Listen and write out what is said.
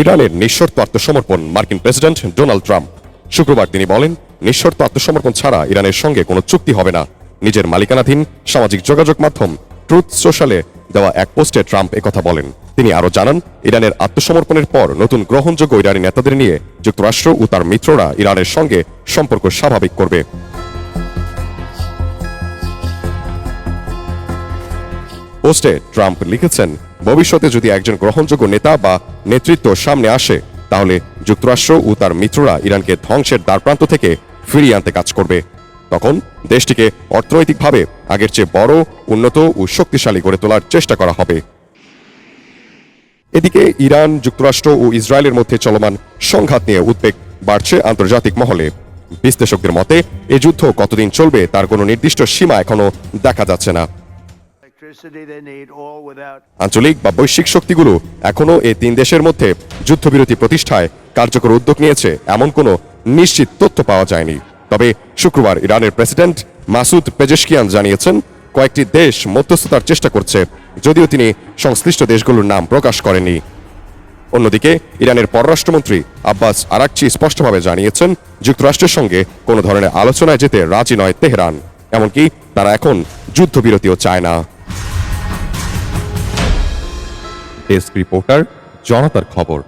ইরানের নিঃশর্ত আত্মসমর্পণ মার্কিন প্রেসিডেন্ট ডোনাল্ড ট্রাম্প। শুক্রবার তিনি বলেন, নিঃশর্ত আত্মসমর্পণ ছাড়া ইরানের সঙ্গে কোনো চুক্তি হবে না। নিজের মালিকানাধীন সামাজিক যোগাযোগ মাধ্যম ট্রুথ সোশ্যালে দেওয়া এক পোস্টে ট্রাম্প একথা বলেন। তিনি আরও জানান, ইরানের আত্মসমর্পণের পর নতুন গ্রহণযোগ্য ইরানি নেতাদের নিয়ে যুক্তরাষ্ট্র ও তার মিত্ররা ইরানের সঙ্গে সম্পর্ক স্বাভাবিক করবে। পোস্টে ট্রাম্প লিখেছেন, ভবিষ্যতে যদি একজন গ্রহণযোগ্য নেতা বা নেতৃত্ব সামনে আসে, তাহলে যুক্তরাষ্ট্র ও তার মিত্ররা ইরানকে ধ্বংসের দ্বারপ্রান্ত থেকে ফিরিয়ে আনতে কাজ করবে। তখন দেশটিকে অর্থনৈতিকভাবে আগের চেয়ে বড়, উন্নত ও শক্তিশালী করে তোলার চেষ্টা করা হবে। এদিকে ইরান, যুক্তরাষ্ট্র ও ইসরায়েলের মধ্যে চলমান সংঘাত নিয়ে উদ্বেগ বাড়ছে আন্তর্জাতিক মহলে। বিশ্লেষকদের মতে, এই যুদ্ধ কতদিন চলবে তার কোনো নির্দিষ্ট সীমা এখনো দেখা যাচ্ছে না। আঞ্চলিক বা বৈশ্বিক শক্তিগুলো এখনো এই তিন দেশের মধ্যে যুদ্ধবিরতি প্রতিষ্ঠায় কার্যকর উদ্যোগ নিয়েছে এমন কোনো নিশ্চিত তথ্য পাওয়া যায়নি। তবে শুক্রবার ইরানের প্রেসিডেন্ট মাসুদ পেজেশকিয়ান জানিয়েছেন, কয়েকটি দেশ মধ্যস্থতার চেষ্টা করছে, যদিও তিনি সংশ্লিষ্ট দেশগুলোর নাম প্রকাশ করেননি। অন্যদিকে ইরানের পররাষ্ট্রমন্ত্রী আব্বাস আরাকচি স্পষ্টভাবে জানিয়েছেন, যুক্তরাষ্ট্রের সঙ্গে কোনো ধরনের আলোচনায় যেতে রাজি নয় তেহরান, এমনকি তারা এখন যুদ্ধবিরতিও চায় না। ডেস্ক রিপোর্টার, জনতার খবর।